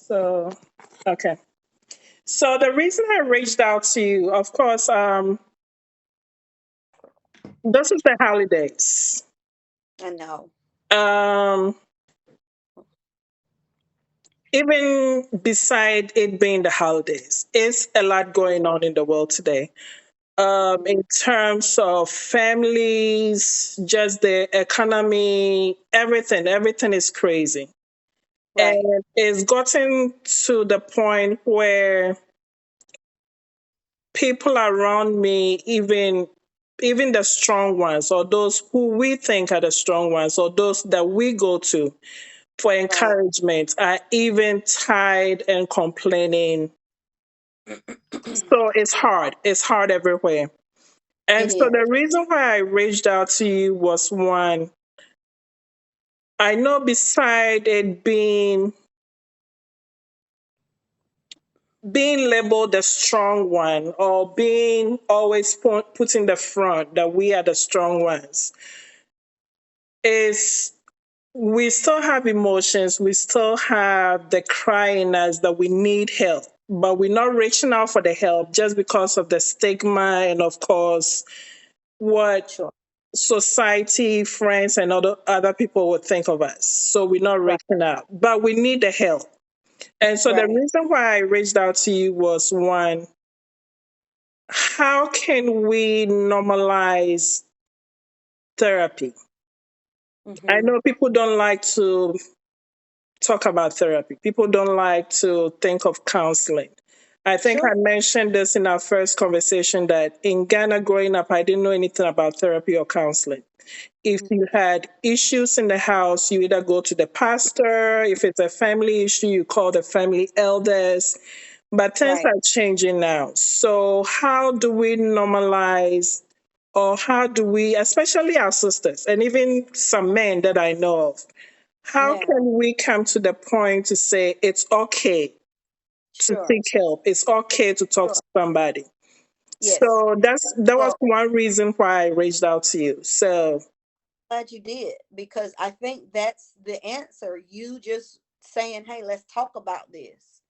So, okay. So the reason I reached out to you, of course, this is the holidays. I know. Um, Even beside it being the holidays, it's a lot going on in the world today. In terms of families, just the economy, everything is crazy. Right. And it's gotten to the point where people around me, even the strong ones, or those who we think are the strong ones, or those that we go to for Right. encouragement, are even tired and complaining. So it's hard. It's hard everywhere. And It so is. the reason why I reached out to you was one, I know beside it being labeled the strong one, or being always put in the front that we are the strong ones, is we still have emotions, we still have the cry in us that we need help, but we're not reaching out for the help just because of the stigma and, of course, what Sure. society, friends, and other people would think of us. So we're not Right. reaching out, but we need the help. And so the Right. reason why I reached out to you was one, how can we normalize therapy? I Mm-hmm. know people don't like to talk about therapy. People don't like to think of counseling. I think I Sure. mentioned this in our first conversation that in Ghana growing up, I didn't know anything about therapy or counseling. If Mhm. you had issues in the house, you either go to the pastor. If it's a family issue, you call the family elders. But things Right. are changing now. So, how do we normalize, or how do we, especially our sisters and even some men that I know of, how Yeah. can we come to the point to say it's okay to Sure. seek help? It's okay to talk Sure. to somebody. Yes. So that was Well, one reason why I reached out to you. So, glad you did because I think that's the answer. You just saying, "Hey, let's talk about this."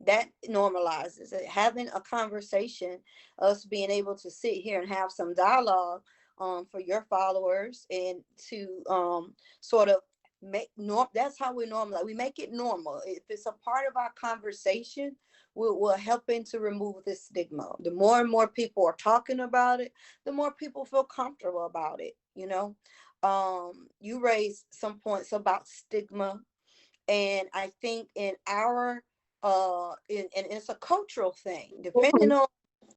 That normalizes it. Having a conversation, us being able to sit here and have some dialogue for your followers and to sort of make norm. That's how we normalize. We make it normal. If it's a part of our conversation, we're helping to remove this stigma. The more and more people are talking about it, the more people feel comfortable about it. You raised some points about stigma, and I think in our and it's a cultural thing depending mhm, on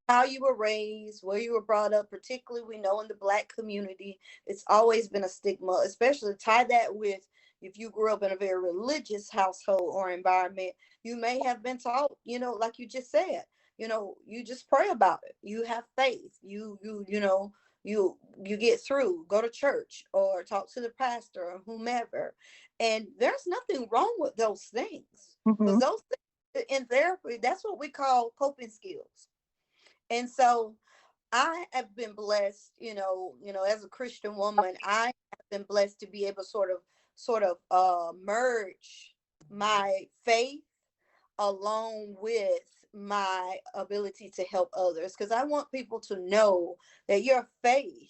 how you were raised, where you were brought up. Particularly, we know in the Black community it's always been a stigma, especially tie that with if you grew up in a very religious household or environment. You may have been taught, like you just said, you just pray about it, you have faith, you get through, go to church or talk to the pastor or whomever. And there's nothing wrong with those things, because mhm, those things in therapy, that's what we call coping skills. And so I have been blessed, as a Christian woman, I have been blessed to be able to sort of merge my faith along with my ability to help others, because I want people to know that your faith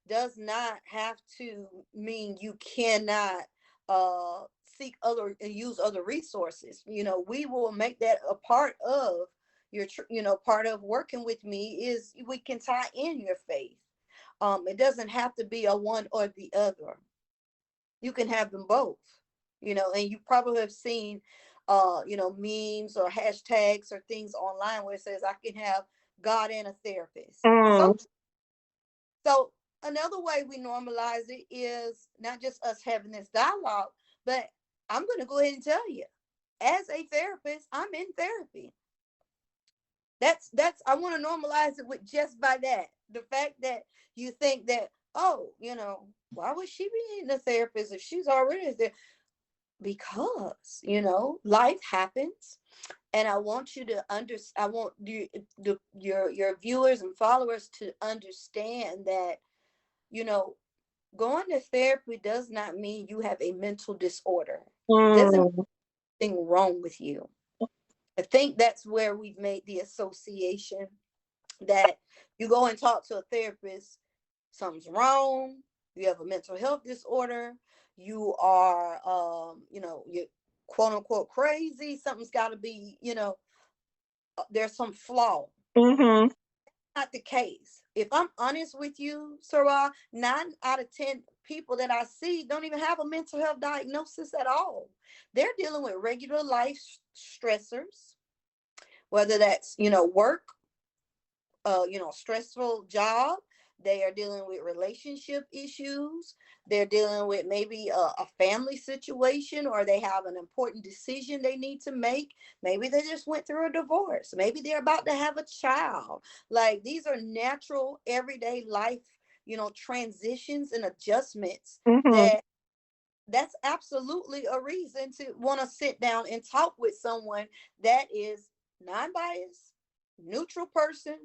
does not have to mean you cannot seek other and use other resources. We will make that a part of part of working with me is we can tie in your faith. It doesn't have to be a one or the other. You can have them both. And you probably have seen memes or hashtags or things online where it says I can have God and a therapist. mm, So another way we normalize it is not just us having this dialogue, but I'm going to go ahead and tell you, as a therapist, I'm in therapy. That's I want to normalize it with just by that. The fact that you think that, oh, why would she be in a therapist if she's already there? Because, life happens. And I want you to I want your viewers and followers to understand that, you know, going to therapy does not mean you have a mental disorder. It doesn't mean mm, anything wrong with you. I think that's where we've made the association that you go and talk to a therapist, something's wrong, you have a mental health disorder, you are, you're quote unquote crazy, something's got to be, there's some flaw. Mm-hmm. Not the case. If I'm honest with you, Sarah, 9 out of 10 people that I see don't even have a mental health diagnosis at all. They're dealing with regular life stressors, whether that's, work, stressful job. They are dealing with relationship issues. They're dealing with maybe a family situation, or they have an important decision they need to make. Maybe they just went through a divorce. Maybe they're about to have a child. Like, these are natural everyday life, transitions and adjustments Mm-hmm. that that's absolutely a reason to want to sit down and talk with someone that is non-biased, neutral person.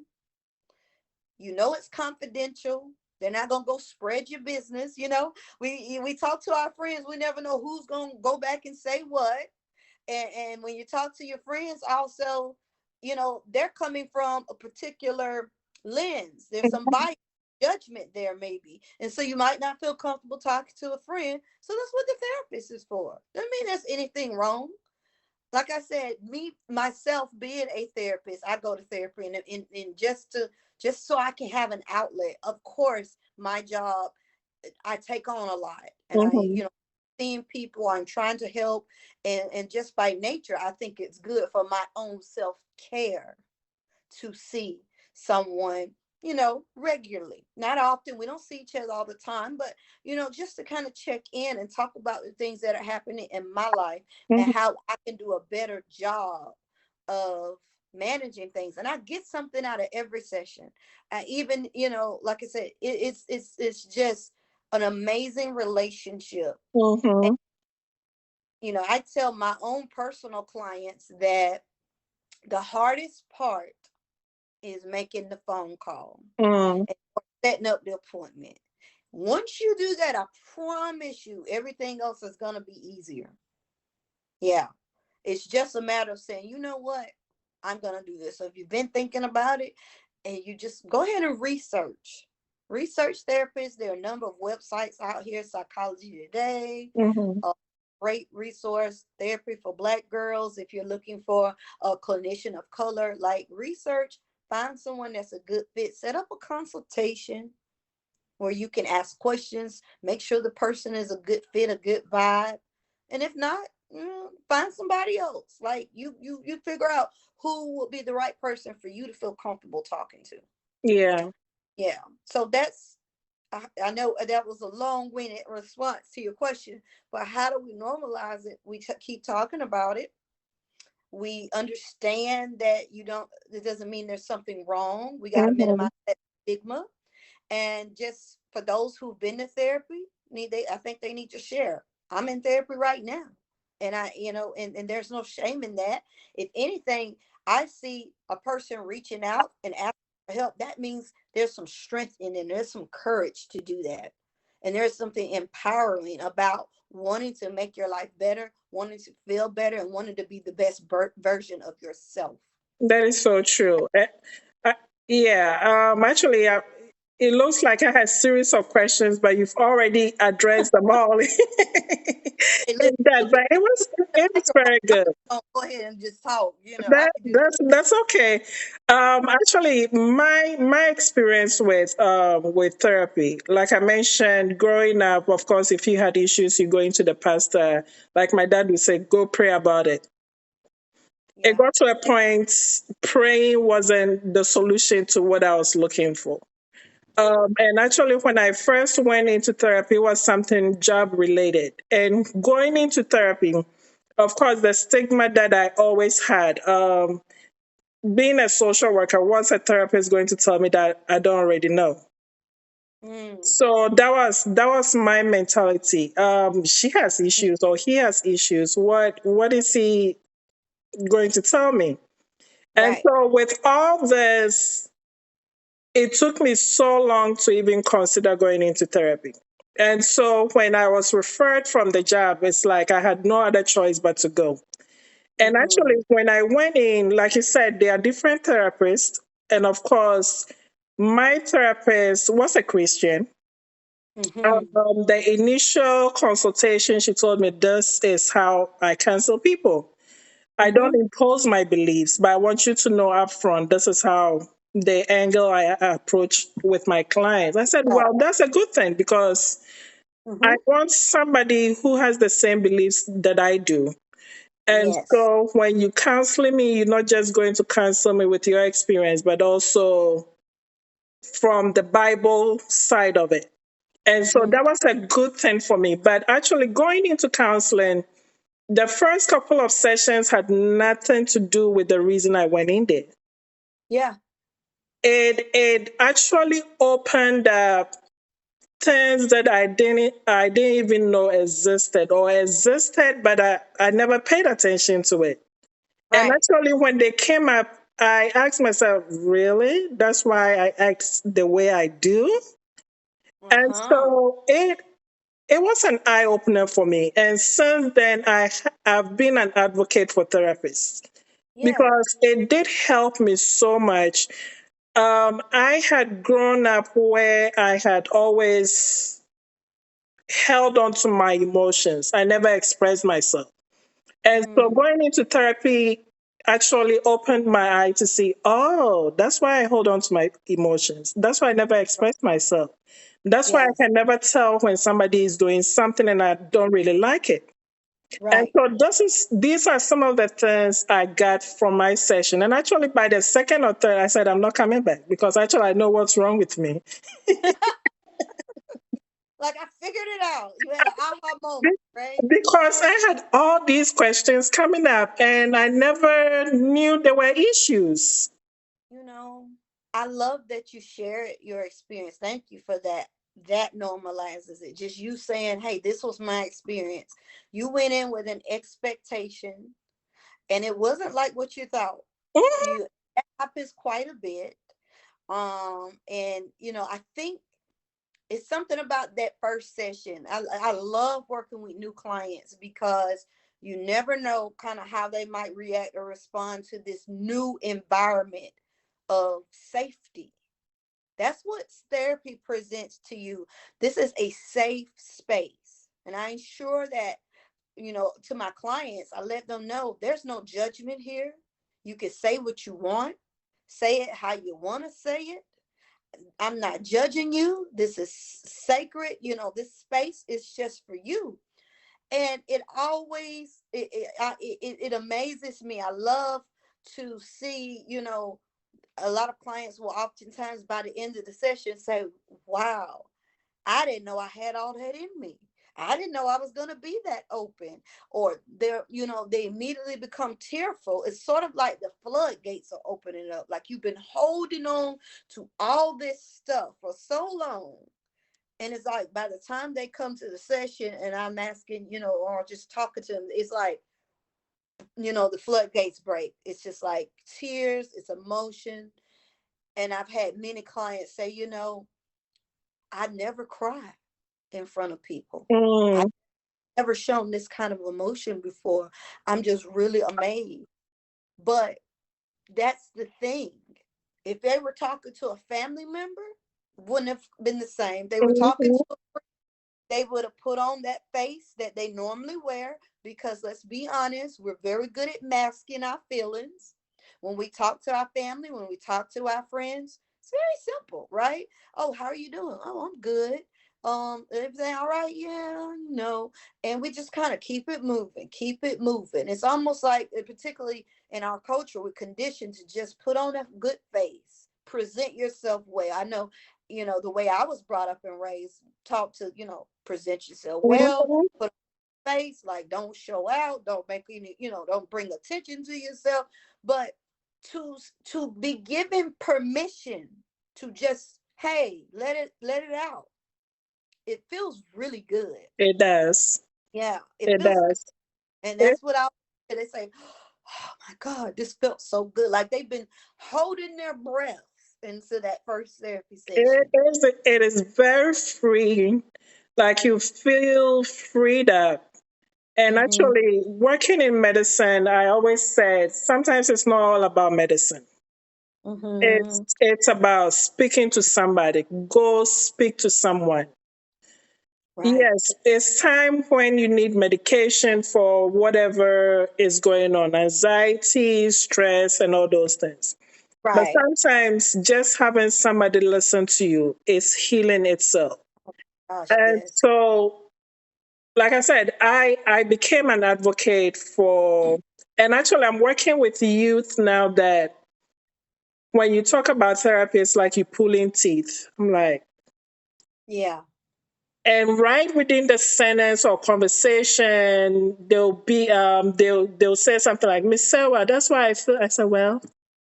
It's confidential. They're not gonna go spread your business. We talk to our friends. We never know who's gonna go back and say what. And when you talk to your friends, also, they're coming from a particular lens. There's some bias, judgment there, maybe, and so you might not feel comfortable talking to a friend. So that's what the therapist is for. Doesn't mean there's anything wrong. Like I said, me myself being a therapist, I go to therapy and just so I can have an outlet. Of course, my job, I take on a lot, and I, Mm-hmm. seeing people, I'm trying to help, and just by nature, I think it's good for my own self care to see someone, regularly. Not often. We don't see each other all the time, but, just to kind of check in and talk about the things that are happening in my life and Mm-hmm. how I can do a better job of managing things. And I get something out of every session. I even, like I said, it's just an amazing relationship. And, Mm-hmm. I tell my own personal clients that the hardest part is making the phone call Mm. and setting up the appointment. Once you do that, I promise you everything else is going to be easier. Yeah. It's just a matter of saying, you know what? I'm going to do this. So if you've been thinking about it, and you just go ahead and research therapists. There are a number of websites out here, Psychology Today, Mm-hmm. a great resource, Therapy for Black Girls. If you're looking for a clinician of color, like, research, find someone that's a good fit, set up a consultation where you can ask questions, make sure the person is a good fit, a good vibe. And if not, find somebody else. Like, you figure out who will be the right person for you to feel comfortable talking to. Yeah. Yeah. So I know that was a long-winded response to your question, but how do we normalize it? We keep talking about it. We understand that it doesn't mean there's something wrong. We got to Mm-hmm. minimize that stigma. And just for those who've been to therapy, I think they need to share. I'm in therapy right now. And and there's no shame in that. If anything, I see a person reaching out and asking for help. That means there's some strength in them. There's some courage to do that. And there's something empowering about wanting to make your life better, wanting to feel better, and wanting to be the best version of yourself. That is so true. Uh, yeah. Actually, it looks like I had a series of questions, but you've already addressed them all. In Hey, listen, that, but it was very good. go ahead and just talk. I That could do. that's okay. Actually, my experience with therapy, like I mentioned, growing up, of course, if you had issues, you go into the pastor. Like my dad would say, go pray about it. It Yeah. got to a point praying wasn't the solution to what I was looking for. And actually, when I first went into therapy, it was something job related. And going into therapy, of course, the stigma that I always had, being a social worker, what's a therapist going to tell me that I don't already know? Mm, So that was my mentality. She has mm, issues or he has issues. What is he going to tell me? And right. so with all this, it took me so long to even consider going into therapy. And so when I was referred from the job, it's like I had no other choice but to go. And actually, Mm-hmm. when I went in, like you said, there are different therapists. And of course, my therapist was a Christian. Mm-hmm. The initial consultation, she told me, this is how I counsel people. I don't Mm-hmm. impose my beliefs, but I want you to know upfront, this is how the angle I approach with my clients. I said, Right. well, that's a good thing because I Mm-hmm. want somebody who has the same beliefs that I do. And Yes. so when you counseling me, you're not just going to counsel me with your experience, but also from the Bible side of it. And so Mm-hmm. that was a good thing for me. But actually, going into counseling, the first couple of sessions had nothing to do with the reason I went in there. Yeah. It actually opened up things that I didn't even know existed, but I never paid attention to it. And Right. actually, when they came up, I asked myself, really? That's why I act the way I do? And Uh-huh. so it was an eye opener for me. And since then, have been an advocate for therapists Yeah. because it did help me so much. I had grown up where I had always held on to my emotions. I never expressed myself. And so Mm. going into therapy actually opened my eye to see, oh, that's why I hold on to my emotions. That's why I never express myself. That's why I Yes. can never tell when somebody is doing something and I don't really like it. And Right. so these are some of the things I got from my session. And actually by the second or third, I said, I'm not coming back because actually I know what's wrong with me. Like I figured it out. You had an aha moment, right? Because I had all these questions coming up and I never knew there were issues. You know, I love that you shared your experience. Thank you for that. That normalizes it. Just you saying, hey, this was my experience. You went in with an expectation and it wasn't like what you thought. Mhm. You That happens quite a bit. And I think it's something about that first session. I love working with new clients because you never know kind of how they might react or respond to this new environment of safety. That's what therapy presents to you. This is a safe space. And I'm sure that, to my clients, I let them know there's no judgment here. You can say what you want, say it how you want to say it. I'm not judging you. This is sacred. This space is just for you. And it always it amazes me. I love to see, a lot of clients will oftentimes by the end of the session say, wow, I didn't know I had all that in me. I didn't know I was going to be that open. Or they immediately become tearful. It's sort of like the floodgates are opening up. Like you've been holding on to all this stuff for so long. And it's like by the time they come to the session and I'm asking, or just talking to them, it's like, the floodgates break. It's just like tears, it's emotion. And I've had many clients say, I never cry in front of people. I've Mm, never shown this kind of emotion before. I'm just really amazed. But that's the thing. If they were talking to a family member, wouldn't have been the same. They were talking mhm. to they would have put on that face that they normally wear because let's be honest, we're very good at masking our feelings. When we talk to our family, when we talk to our friends, it's very simple, right? Oh, how are you doing? Oh, I'm good. Everything all right? Yeah, and we just kind of keep it moving, keep it moving. It's almost like, particularly in our culture, we're conditioned to just put on a good face, present yourself well. I know, the way I was brought up and raised, taught to, present yourself well, Mhm. put on a face, like don't show out, don't make any, don't bring attention to yourself. But to be given permission to just, hey, let it out. It feels really good. It does. Yeah, it It feels good. does. And It, that's what they say, oh my God, this felt so good. Like they've been holding their breath into that first therapy it session. is. It is very freeing. Like you feel freed up. And Mm-hmm. actually, working in medicine, I always said sometimes it's not all about medicine. Mm-hmm. It's about speaking to somebody. Go speak to someone. Right. Yes, it's time when you need medication for whatever is going on, anxiety, stress, and all those things. But Right. sometimes just having somebody listen to you is healing itself. Gosh, And yes. so, like I said, I became an advocate for, and actually, I'm working with youth now that when you talk about therapy, it's like you pulling teeth. I'm like, Yeah. and right within the sentence or conversation, they'll say something like, Miss Sewa, that's why I feel. I said, well,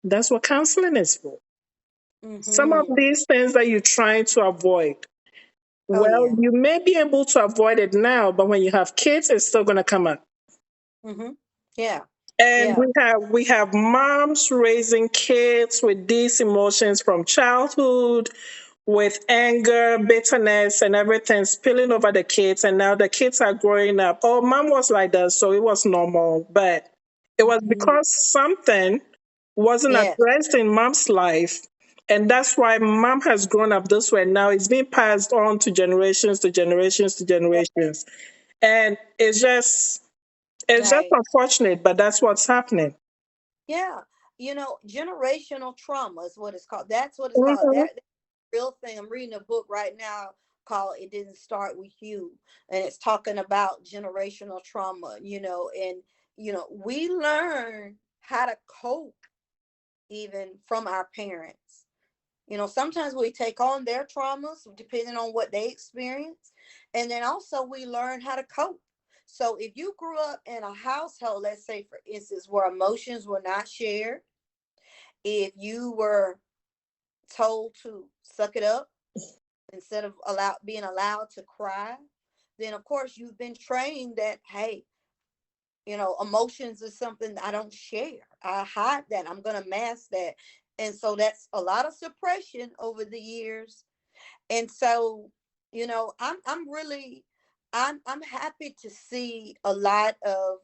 that's what counseling is for. Some of Mm-hmm. these things that you're trying to avoid, Oh well, yeah. you may be able to avoid it now, but when you have kids, it's still going to come up. Mm-hmm. Yeah. And Yeah. we have moms raising kids with these emotions from childhood, with anger, bitterness, and everything spilling over the kids. And now the kids are growing up. Oh, mom was like that, so it was normal. But it was Mm-hmm. because something wasn't Yes. addressed in mom's life. And that's why mom has grown up this way. Now it's being passed on to generations, to generations, to Yeah. generations. And it's just Right. unfortunate, but that's what's happening. Yeah. Generational trauma is what it's called. That's what it's called. Hmm. That's a real thing. I'm reading a book right now called "It Didn't Start with You," and it's talking about generational trauma. And we learn how to cope even from our parents. Sometimes we take on their traumas depending on what they experience. And then also we learn how to cope. So if you grew up in a household, let's say for instance, where emotions were not shared, if you were told to suck it up instead of being allowed to cry, then of course you've been trained that, hey, emotions is something I don't share. I hide that. I'm gonna mask that. And so that's a lot of suppression over the years. And so I'm really I'm happy to see a lot of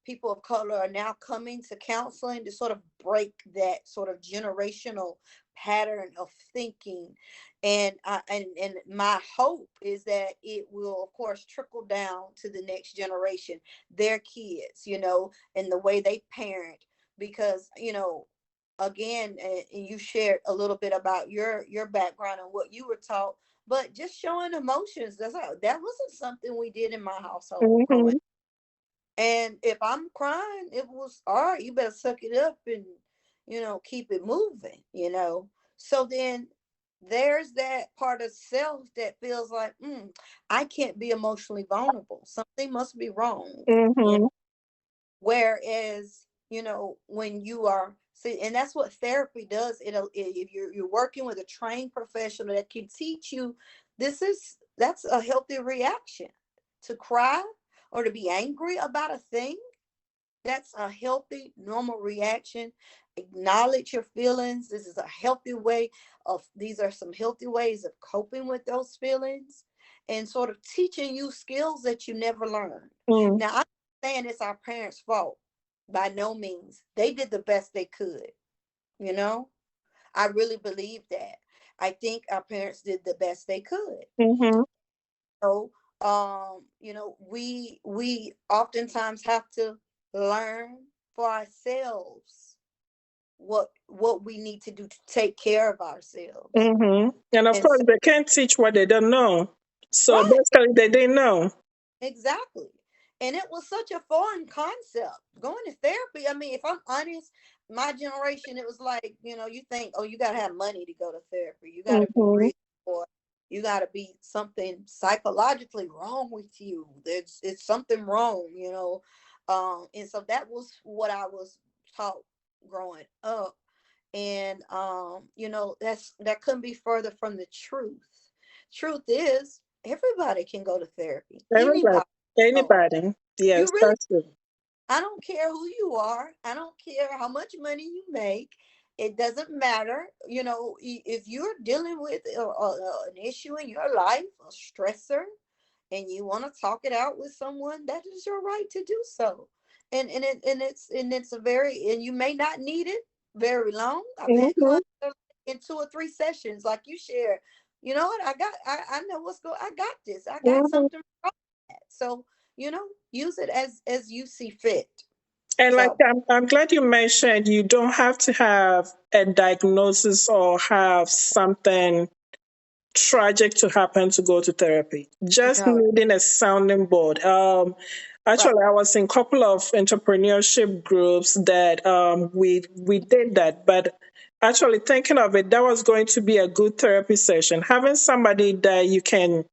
people of color are now coming to counseling to sort of break that sort of generational pattern of thinking. And my hope is that it will of course trickle down to the next generation, their kids, and the way they parent. Because again, and you shared a little bit about your background and what you were taught, but just showing emotions, that wasn't something we did in my household growing. Hmm. And if I'm crying, it was all right, you better suck it up and keep it moving. So then there's that part of self that feels like, I can't be emotionally vulnerable, something must be wrong. Hmm. Whereas, when you are see, and that's what therapy does. If you're working with a trained professional that can teach you, that's a healthy reaction to cry or to be angry about a thing. That's a healthy, normal reaction. Acknowledge your feelings. This is a healthy way these are some healthy ways of coping with those feelings and sort of teaching you skills that you never learned. Hmm. Now, I'm not saying it's our parents' fault. By no means. They did the best they could, you know? I really believe that. I think our parents did the best they could. Hmm. So, we oftentimes have to learn for ourselves what we need to do to take care of ourselves. And of And course, so, they can't teach what they don't know. So right. basically, they didn't know. Exactly. And it was such a foreign concept. Going to therapy, I mean, if I'm honest, my generation, it was like, you think, oh, you got to have money to go to therapy. You got to be Hmm. rich, or you got to be something psychologically wrong with you. It's something wrong. And so that was what I was taught growing up. And that couldn't be further from the truth. Truth is, everybody can go to therapy. Everybody, Anybody. Oh, anybody. Yes, you really, that's true. I don't care who you are. I don't care how much money you make. It doesn't matter. If you're dealing with an issue in your life, a stressor, and you want to talk it out with someone, that is your right to do so. And it's a very, and you may not need it very long. I've had Mhm. clients that are in 2 or 3 sessions, like you shared. You know what? I know what's going. I got this. I got Mhm. something from that. So use it as you see fit. And like So I'm glad you mentioned you don't have to have a diagnosis or have something tragic to happen to go to therapy. Just no, needing a sounding board. right. Actually, I was in a couple of entrepreneurship groups that we did that, but actually thinking of it, that was going to be a good therapy session. Having somebody that you can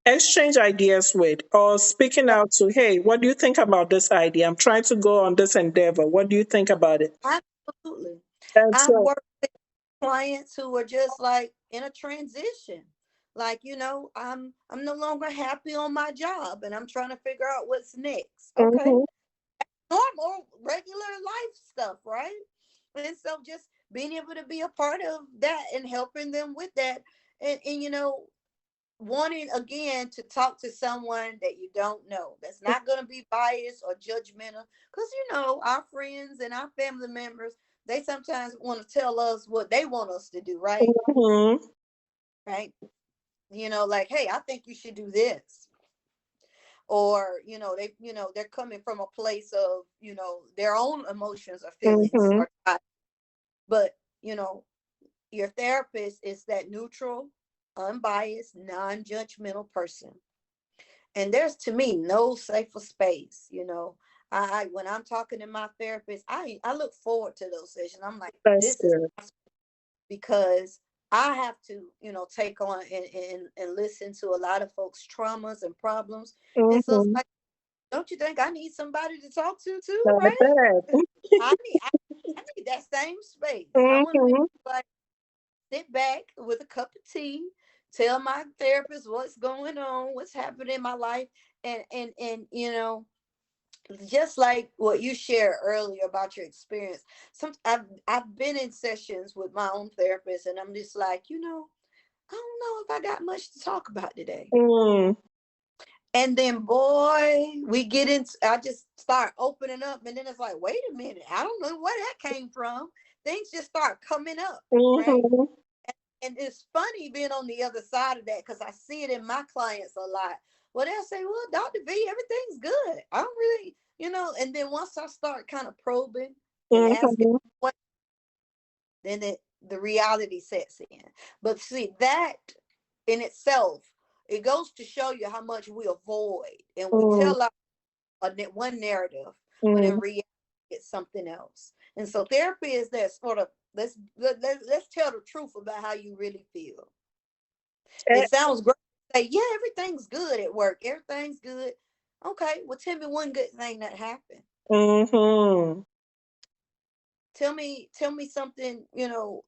exchange ideas with, or speaking out to, hey, what do you think about this idea? I'm trying to go on this endeavor. What do you think about it? Absolutely. And I've so, worked with clients who are just like in a transition. Like, I'm no longer happy on my job and I'm trying to figure out what's next. Okay. mhm, Normal, regular life stuff, right? And so just being able to be a part of that and helping them with that. And wanting again to talk to someone that you don't know, that's not going to be biased or judgmental, because our friends and our family members, they sometimes want to tell us what they want us to do, right? mhm, Right. Like, hey, I think you should do this. Or they're coming from a place of their own emotions or feelings mhm, or but you know your therapist is that neutral, unbiased, non-judgmental person. And there's, to me, no safer space. I when I'm talking to my therapist, I look forward to those sessions. I'm like, that's this is good. because I have to take on and listen to a lot of folks' traumas and problems. And so it's Mhm. like, don't you think I need somebody to talk to too, I right? bet. I need that same space. I want to be Mhm, like, sit back with a cup of tea, tell my therapist what's going on, what's happening in my life, and just like what you shared earlier about your experience. I've been in sessions with my own therapist, and I'm just like, I don't know if I got much to talk about today. mm, And then, boy, we get into, I just start opening up, and then it's like, wait a minute, I don't know where that came from. Things just start coming up, right? mhm, And it's funny being on the other side of that, because I see it in my clients a lot. Well, they'll say, well, Dr. V, everything's good. I don't really, and then once I start kind of probing and asking mhm, what, then the reality sets in. But see, that in itself, it goes to show you how much we avoid and we mm, tell our one narrative, when in mm. reality it's something else. And so therapy is that sort of, let's tell the truth about how you really feel. Eh, It sounds great to say, yeah, everything's good at work, everything's good. Okay, well, tell me one good thing that happened. mhm, Tell me something.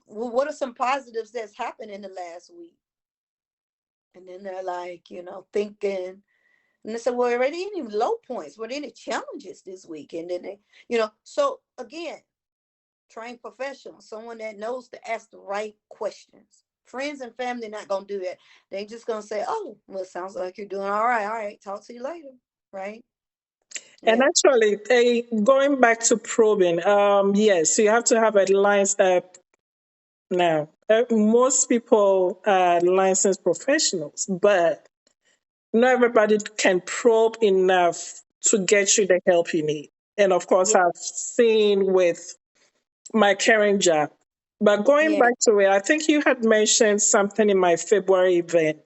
What are some positives that's happened in the last week? And then they're like, thinking. And they said, well, were there any low points? Were there any challenges this week? And then so again, trained professional, someone that knows to ask the right questions. Friends and family not gonna do that. They just gonna say, "Oh, well, it sounds like you're doing all right. All right, talk to you later." Right? And Yeah. actually, going back to probing, yes, you have to have a license now. Most people are licensed professionals, but not everybody can probe enough to get you the help you need. And of course, Yeah. I've seen with my current job. But going Yeah. back to it, I think you had mentioned something in my February event.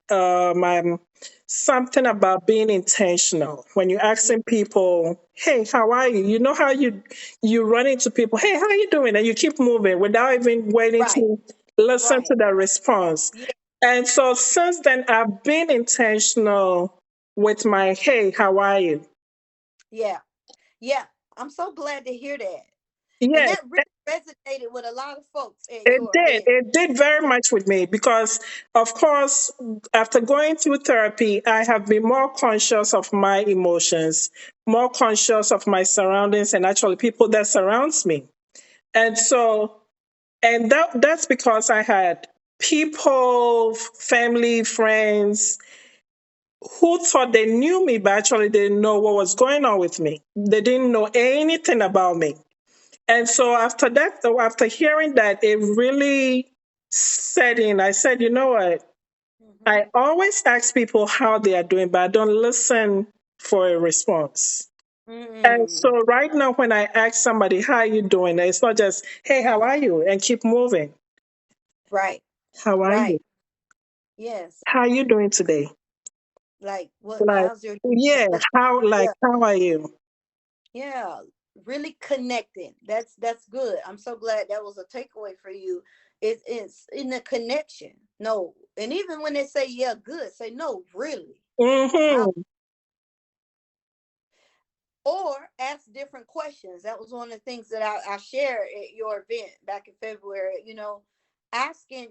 Something about being intentional. When you're Yeah. asking people, "Hey, how are you?" You know how you run into people, "Hey, how are you doing?" And you keep moving without even waiting Right. to listen Right. to the response. Yeah. And so since then, I've been intentional with my, "Hey, how are you?" Yeah. Yeah. I'm so glad to hear that. And Yes, that really resonated with a lot of folks at it your did. event. It did very Yeah. much with me because, of course, after going through therapy, I have been more conscious of my emotions, more conscious of my surroundings, and actually people that surrounds me. And so, and that's because I had people, family, friends who thought they knew me, but actually they didn't know what was going on with me. They didn't know anything about me. And so after that, though, after hearing that, it really set in. I said, you know what? Mm-hmm. I always ask people how they are doing, but I don't listen for a response. And Mm-hmm. so right now, when I ask somebody, how are you doing? It's not just, hey, how are you? And keep moving. Right. How are you? Right. Yes. How are you doing today? Like what? Like, How's your? yeah, What? like, Yeah. how are you? Yeah. Really connecting. That's good. I'm so glad that was a takeaway for you. It's in the connection. No, and even when they say yeah, good, say no, really. How? Mm-hmm. Or ask different questions. That was one of the things that I shared at your event back in February. Asking,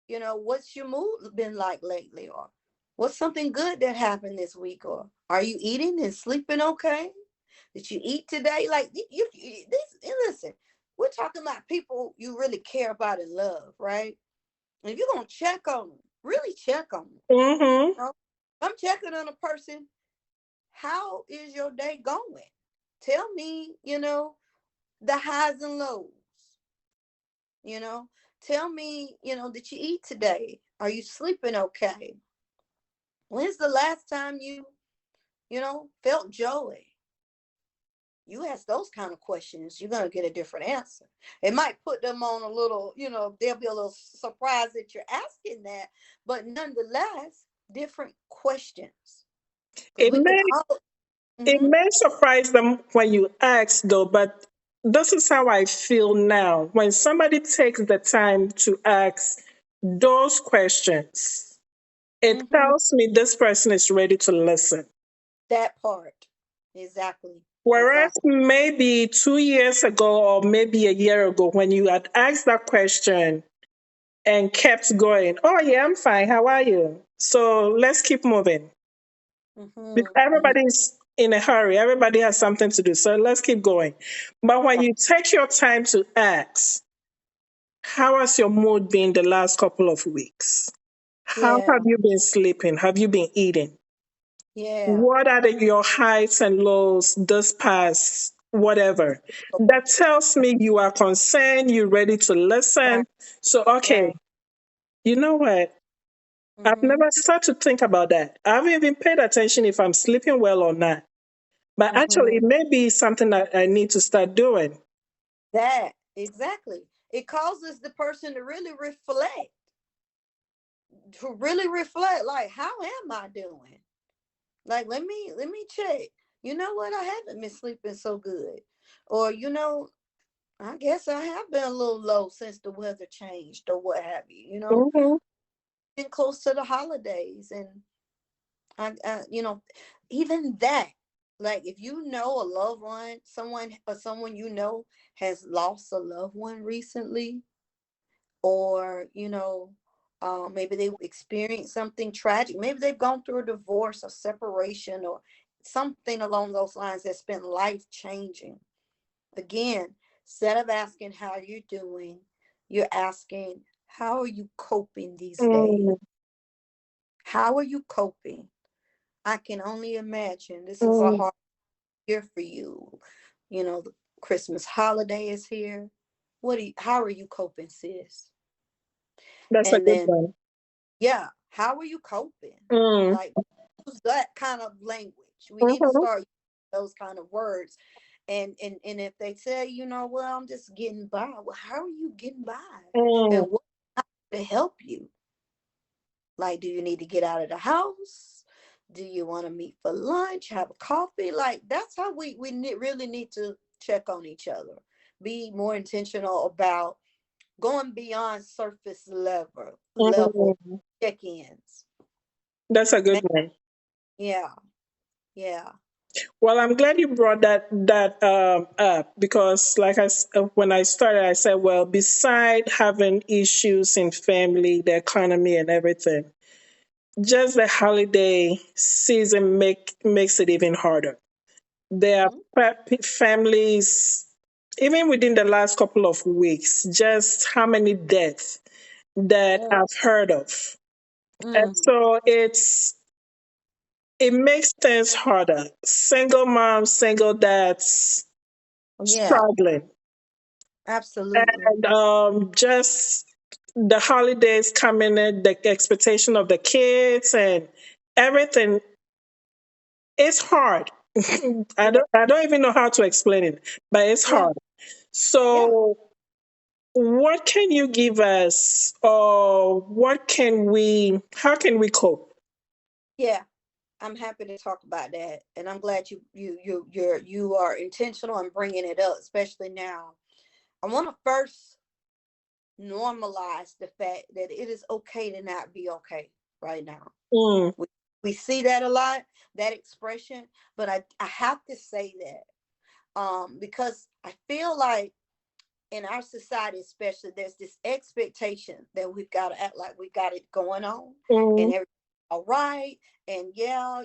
what's your mood been like lately? Or what's something good that happened this week? Or are you eating and sleeping okay? Did you eat today? Like listen, we're talking about people you really care about and love, right? And if you're gonna check on them, really check on them. Mm-hmm. You know? I'm checking on a person. How is your day going? Tell me, the highs and lows. You know, tell me, did you eat today? Are you sleeping okay? When's the last time you felt joy? You ask those kind of questions, you're gonna get a different answer. It might put them on a little, they'll be a little surprised that you're asking that, but nonetheless, different questions. Because It we can may call it. it Mm-hmm, may surprise them when you ask though, but this is how I feel now. When somebody takes the time to ask those questions, it mm-hmm. tells me this person is ready to listen. That part. Exactly. Whereas Exactly. maybe 2 years ago or maybe a year ago, when you had asked that question and kept going, oh, yeah, I'm fine. How are you? So let's keep moving. Because Mm-hmm, mm-hmm. everybody's in a hurry, everybody has something to do. So let's keep going. But when Right. you take your time to ask, how has your mood been the last couple of weeks? How have Yeah. you been sleeping? Have you been eating? Yeah. What are your highs and lows this past whatever? That tells me you are concerned, you're ready to Right. listen. So, okay, Right. you know what? I've Mm-hmm. never started to think about that. I haven't even paid attention if I'm sleeping well or not. But actually, Mm-hmm. it may be something that I need to start doing. That exactly. It causes the person to really reflect, like, how am I doing? Like, let me check. You know what? I haven't been sleeping so good. Or, I guess I have been a little low since the weather changed or what have you. Hmm. Been close to the holidays and even that, like if you know a loved one, someone has lost a loved one recently, or maybe they experienced something tragic, maybe they've gone through a divorce or separation or something along those lines that's been life changing. Again, instead of asking how you're doing, you're asking, how are you coping these days? Mm, How are you coping? I can only imagine this is a mm, hard year for you. The Christmas holiday is here. How are you coping, sis? that's a And good then, one. yeah, how are you coping? Mm, Like, use that kind of language. We need to mhm, start using those kind of words. And if they say, well, I'm just getting by. Well, how are you getting by? mm, And what to help you? Like, do you need to get out of the house? Do you want to meet for lunch? Have a coffee? Like, that's how we really need to check on each other. Be more intentional about going beyond surface level mm. check-ins. That's a good Man, one. yeah, yeah. Well, I'm glad you brought that up because, when I started, I said, well, beside having issues in family, the economy, and everything, just the holiday season makes it even harder. There are Hmm. families, even within the last couple of weeks, just how many deaths that Mm, I've heard of. And Mm. so it makes things harder. Single moms, single dads Yeah, struggling. absolutely. And just the holidays coming in, the expectation of the kids and everything, it's hard. Yeah, I don't even know how to explain it, but it's yeah, hard. yeah, So what can you give us, or how can we cope? yeah. I'm happy to talk about that, and I'm glad you are intentional in bringing it up, especially now. I want to first normalize the fact that it is okay to not be okay right now. Mm, We, we see that a lot, that expression, but I have to say that because I feel like in our society, especially, there's this expectation that we've got to act like we got it going on and mm, everything all right. And yeah,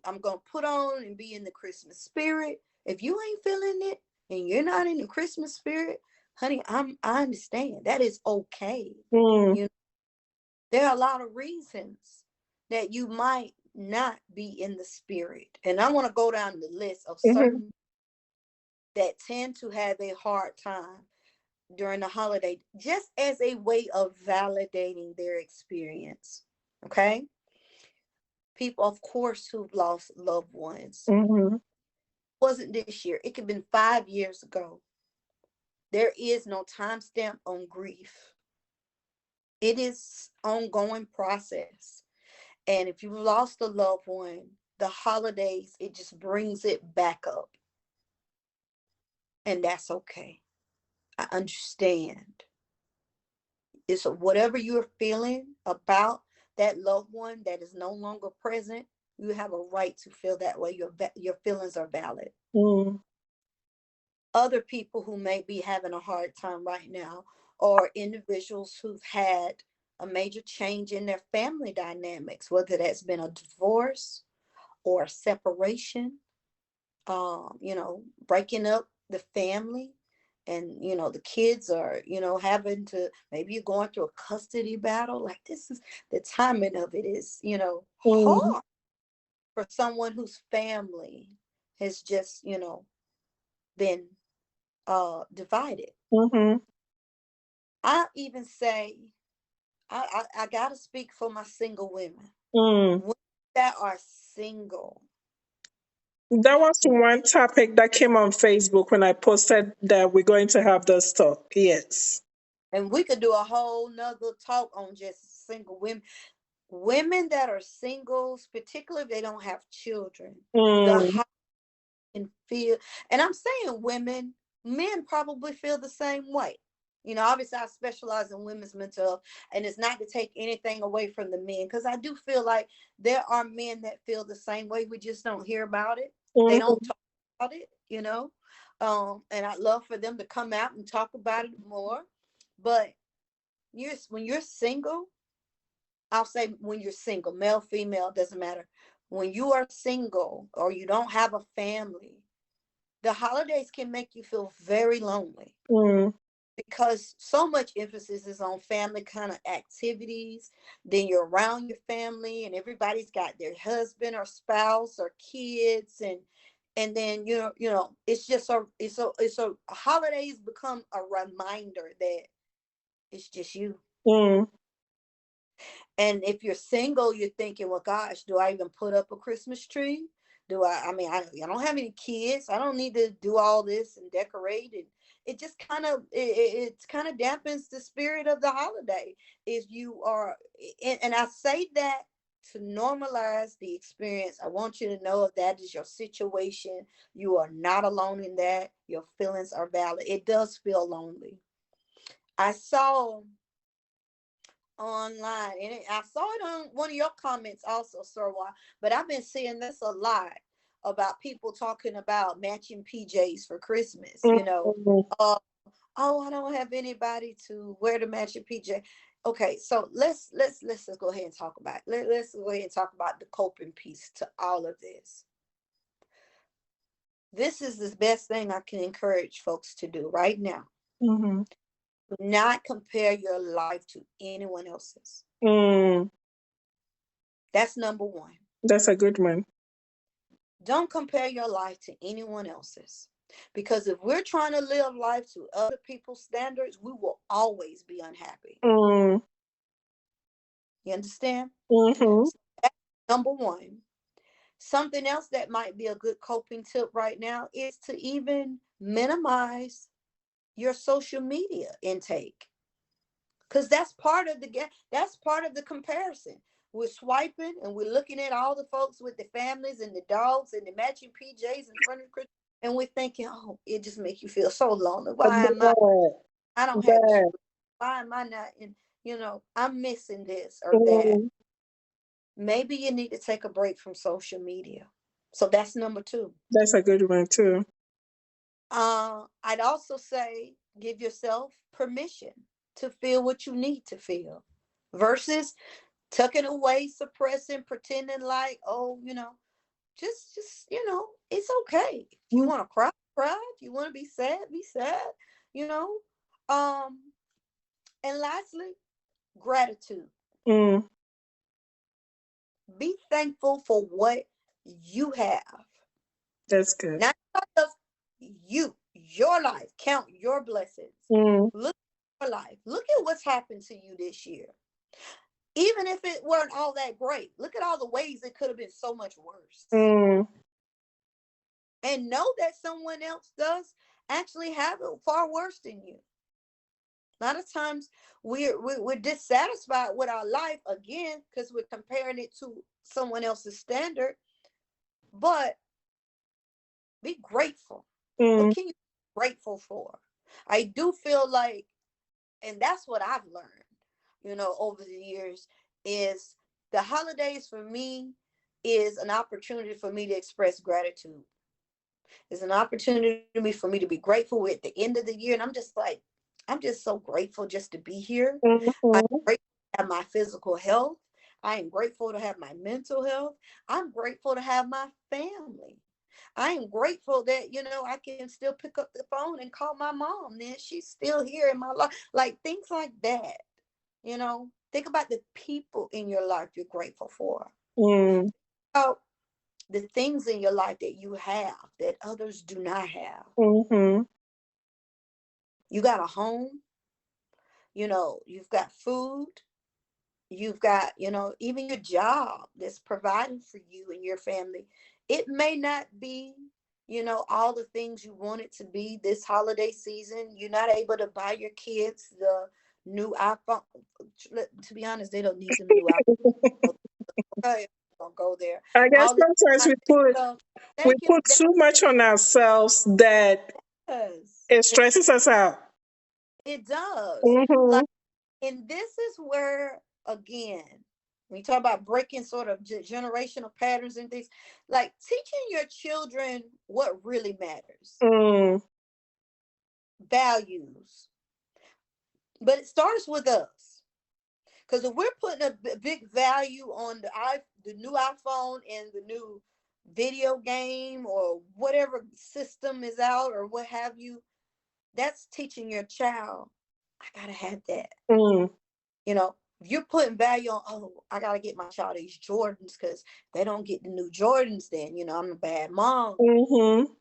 I'm gonna put on and be in the Christmas spirit. If you ain't feeling it and you're not in the Christmas spirit, honey, I understand. That is okay. mm, You know, there are a lot of reasons that you might not be in the spirit. And I want to go down the list of mhm, certain that tend to have a hard time during the holiday, just as a way of validating their experience. Okay. People, of course, who've lost loved ones. mhm, Wasn't this year. It could have been 5 years ago. There is no timestamp on grief. It is ongoing process. And if you lost a loved one, the holidays, it just brings it back up. And that's okay. I understand. It's whatever you're feeling about that loved one that is no longer present. You have a right to feel that way. Your feelings are valid. mm, Other people who may be having a hard time right now are individuals who've had a major change in their family dynamics, whether that's been a divorce or a separation, breaking up the family. And the kids are having to, maybe you're going through a custody battle. Like, this is the timing of it is mm, hard for someone whose family has just been divided. mhm, I even say, I gotta speak for my single mm. women that are single. That was one topic that came on Facebook when I posted that we're going to have this talk. Yes. And we could do a whole nother talk on just single women that are singles, particularly if they don't have children. The Mm, how can feel, and I'm saying women, men probably feel the same way. Obviously, I specialize in women's mental health, and it's not to take anything away from the men, because I do feel like there are men that feel the same way. We just don't hear about it. They don't mm, talk about it. And I'd love for them to come out and talk about it more. But when you're single, I'll say when you're single, male, female, doesn't matter. When you are single or you don't have a family, the holidays can make you feel very lonely mm, because so much emphasis is on family kind of activities. Then you're around your family and everybody's got their husband or spouse or kids, and then it's just a holidays become a reminder that it's just you. mm, And if you're single, you're thinking, well, gosh, do I even put up a Christmas tree? I mean, I don't have any kids. I don't need to do all this and decorate. And it just it kind of dampens the spirit of the holiday. If you are, and I say that to normalize the experience. I want you to know if that is your situation, you are not alone in that. Your feelings are valid. It does feel lonely. I saw online, and I saw it on one of your comments also, Sirwa. But I've been seeing this a lot about people talking about matching PJs for Christmas. mm, Uh, oh, I don't have anybody to wear the matching PJ. Okay, so let's just go ahead and talk about it. Let's go ahead and talk about the coping piece to all of this. This is the best thing I can encourage folks to do right now. mhm, Do not compare your life to anyone else's. mm, That's number one. That's a good one. Don't compare your life to anyone else's. Because if we're trying to live life to other people's standards, we will always be unhappy. Mm. You understand? Mm-hmm. So that's number one. Something else that might be a good coping tip right now is to even minimize your social media intake. Because that's part of the that's part of the comparison. We're swiping and we're looking at all the folks with the families and the dogs and the matching PJs in front of the Christmas, and we're thinking, oh, it just makes you feel so lonely. Why am Bad. I don't have Bad. kids? Why am I not in, I'm missing this or that. Mm. Maybe you need to take a break from social media. So that's number two. That's a good one too. I'd also say give yourself permission to feel what you need to feel versus tucking away, suppressing, pretending like, oh, just, it's okay. If you Mm. want to cry, cry. If you want to be sad, you know. Um, and lastly, gratitude. Mm. Be thankful for what you have. That's good. Not just your life. Count your blessings. Mm. Look at your life. Look at what's happened to you this year. Even if it weren't all that great, look at all the ways it could have been so much worse. Mm. And know that someone else does actually have it far worse than you. A lot of times we're dissatisfied with our life again because we're comparing it to someone else's standard. But be grateful. What Mm. can you be grateful for? I do feel like, and that's what I've learned, over the years, is the holidays for me is an opportunity for me to express gratitude. It's an opportunity for me to be grateful at the end of the year. And I'm just like, I'm just so grateful just to be here. I'm Mm-hmm. grateful to have my physical health. I am grateful to have my mental health. I'm grateful to have my family. I am grateful that, I can still pick up the phone and call my mom. Then she's still here in my life. Like things like that. Think about the people in your life you're grateful for. Mm. About the things in your life that you have that others do not have. Mm-hmm. You got a home, you've got food, you've got, even your job that's providing for you and your family. It may not be, all the things you want it to be this holiday season. You're not able to buy your kids the new iPhone. To be honest, they don't need them new iPhones. Okay, don't go there. I guess All this sometimes we content put stuff. we Thank you. put too much on ourselves that Does. it stresses us out. It does. Mm-hmm. Like, and this is where, again, when you talk about breaking sort of generational patterns and things, like teaching your children what really matters, Mm. values. But it starts with us. Because if we're putting a big value on the new iPhone and the new video game or whatever system is out or what have you, that's teaching your child, I gotta have that. Mm. If you're putting value on, oh, I gotta get my child these Jordans because they don't get the new Jordans, then I'm a bad mom. Mm-hmm.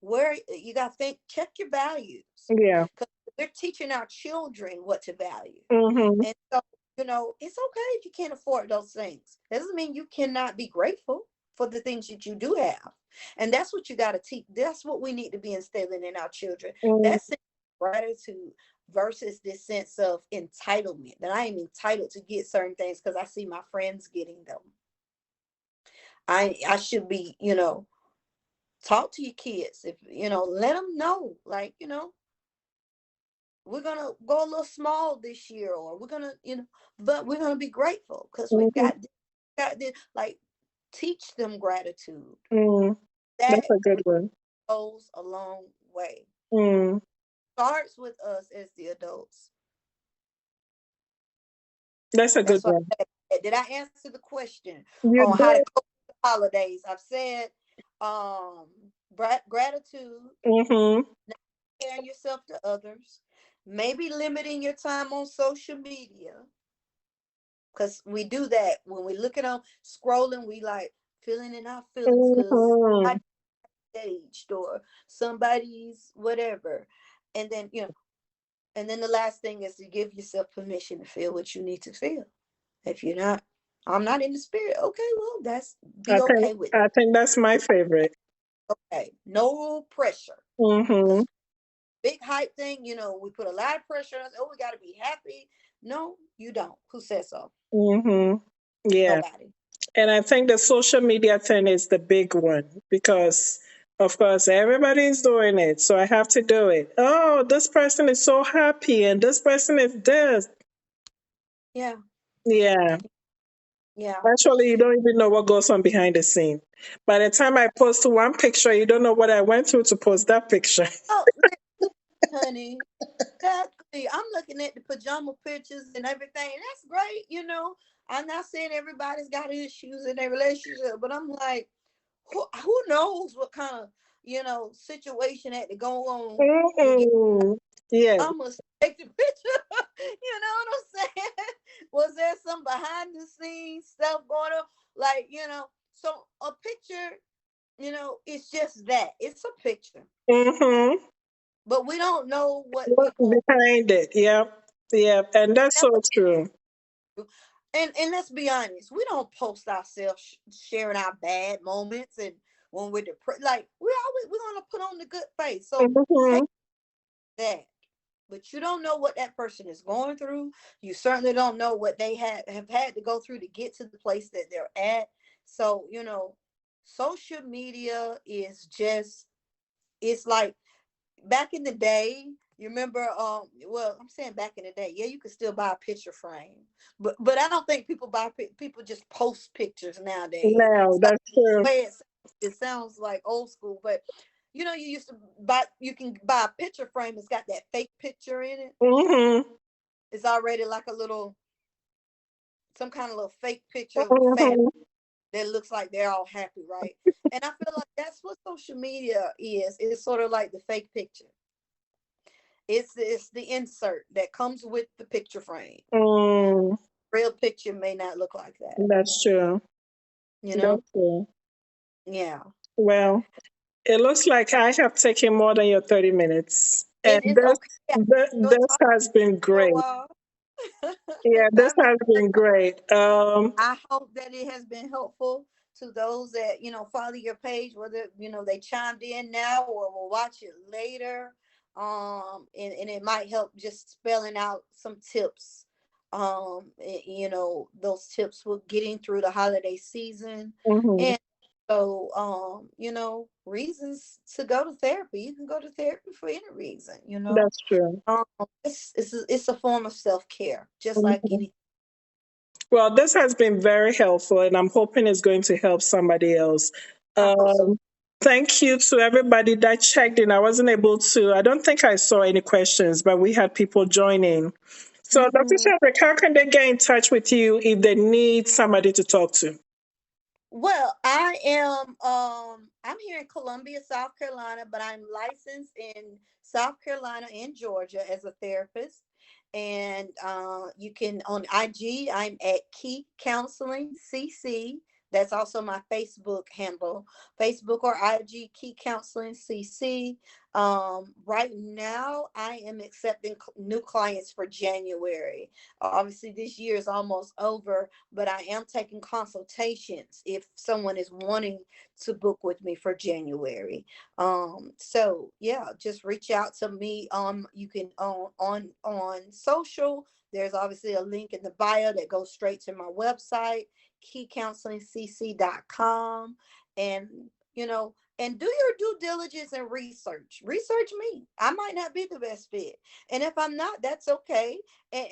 Where you gotta think, check your values. Yeah. Because we're teaching our children what to value. Mm-hmm. And so, it's okay if you can't afford those things. That doesn't mean you cannot be grateful for the things that you do have. And that's what you gotta teach. That's what we need to be instilling in our children. Mm. That's gratitude versus this sense of entitlement that I am entitled to get certain things because I see my friends getting them. I should be, talk to your kids. If let them know, like, we're gonna go a little small this year, or we're gonna, but we're gonna be grateful because we've Mm-hmm. got this, like teach them gratitude. Mm. That's That a good one. goes a long way. Mm. Starts with us as the adults. That's a good That's what one. I said. Did I answer the question You on how to did. cope with the holidays? I've said um gratitude, Mm-hmm. not comparing yourself to others, maybe limiting your time on social media, because we do that when we looking on scrolling. We like feeling in our feelings because Mm-hmm. I staged or somebody's whatever, and then and then the last thing is to give yourself permission to feel what you need to feel. If you're not, I'm not in the spirit. Okay, well, that's I be think okay with I that. think that's my favorite. Okay, no pressure. Mm-hmm. Because big hype thing, we put a lot of pressure on us. Oh, we got to be happy. No, you don't. Who says so? Mm-hmm. Yeah. Nobody. And I think the social media thing is the big one because, of course, everybody's doing it. So I have to do it. Oh, this person is so happy and this person is this. Yeah, Yeah. yeah. Actually, you don't even know what goes on behind the scene. By the time I post one picture, you don't know what I went through to post that picture. Oh, honey, exactly. I'm looking at the pajama pictures and everything. And that's great. I'm not saying everybody's got issues in their relationship, but I'm like, who knows what kind of situation had to go on to get Mm-mm. Yeah. I'm gonna take the picture. You know what I'm saying? Was there some behind the scenes stuff going on? Like, so a picture, it's just that. It's a picture. Mm-hmm. But we don't know what What's people behind it? Yep. Yep. And that's so never true. do. And let's be honest, we don't post ourselves sharing our bad moments and when we're depressed. Like we're gonna put on the good face. So take Mm-hmm. that. But you don't know what that person is going through. You certainly don't know what they have had to go through to get to the place that they're at. So, social media is just it's like back in the day, you remember well, I'm saying back in the day, yeah, you could still buy a picture frame. But I don't think people just post pictures nowadays. Now, So that's true. way it sounds like old school, but you used to buy you can buy a picture frame. It's got that fake picture in it. Mm-hmm. It's already like a little some kind of little fake picture of the family Mm-hmm. that looks like they're all happy, right? And I feel like that's what social media is. It's sort of like the fake picture. It's the insert that comes with the picture frame. Mm, Real picture may not look like that, that's true. you know? That's true. Yeah. Well, it looks like I have taken more than your 30 minutes. And And it's okay. I enjoy this talking has been for a great. while. Yeah, this I've has been great. I hope that it has been helpful to those that follow your page, whether they chimed in now or will watch it later. And it might help just spelling out some tips. Those tips will getting through the holiday season, mhm, and so reasons to go to therapy. You can go to therapy for any reason. that's true. Um, it's a form of self care, just like Mhm. anything. Well, this has been very helpful, and I'm hoping it's going to help somebody else. I hope so. Um, Thank you to everybody that checked in. I wasn't able to, I don't think I saw any questions, but we had people joining. So, Dr. Hmm. Shepard, how can they get in touch with you if they need somebody to talk to? Well, I'm here in Columbia, South Carolina, but I'm licensed in South Carolina and Georgia as a therapist. And you can on IG, I'm at Key Counseling CC. That's also my Facebook handle, Facebook or IG Key Counseling CC. Right now, I am accepting new clients for January. Obviously, this year is almost over, but I am taking consultations if someone is wanting to book with me for January. So yeah, just reach out to me. You can on social. There's obviously a link in the bio that goes straight to my website, keycounselingcc.com, and and do your due diligence and research. Research me. I might not be the best fit, and if I'm not, that's okay. And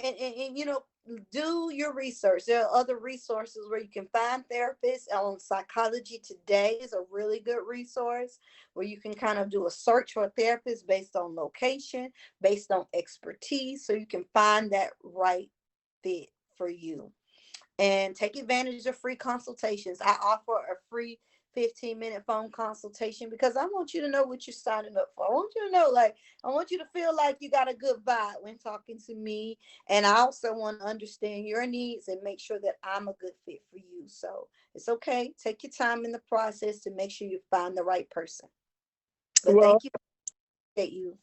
do your research. There are other resources where you can find therapists. On Psychology Today is a really good resource where you can kind of do a search for a therapist based on location, based on expertise, so you can find that right fit for you and take advantage of free consultations. I offer a free 15-minute phone consultation, because I want you to know what you're signing up for. I want you to know, like, I want you to feel like you got a good vibe when talking to me. And I also want to understand your needs and make sure that I'm a good fit for you. So it's okay. Take your time in the process to make sure you find the right person. But Well, thank you. That you.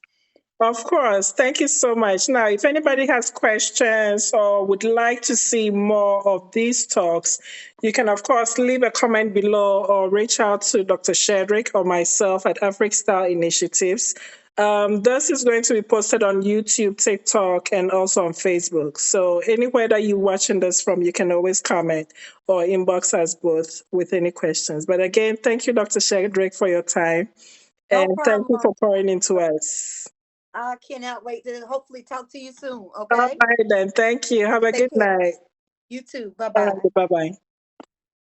of course. Thank you so much. Now, if anybody has questions or would like to see more of these talks, you can, of course, leave a comment below or reach out to Dr. Shedrick or myself at Afric Style Initiatives. This is going to be posted on YouTube, TikTok, and also on Facebook. So anywhere that you're watching this from, you can always comment or inbox us both with any questions. But again, thank you, Dr. Shedrick, for your time. No And thank you problem. for pouring into us. I cannot wait to hopefully talk to you soon. All Okay. right, then. Thank you. Have a Take good care. night. You too. Bye bye. Bye bye.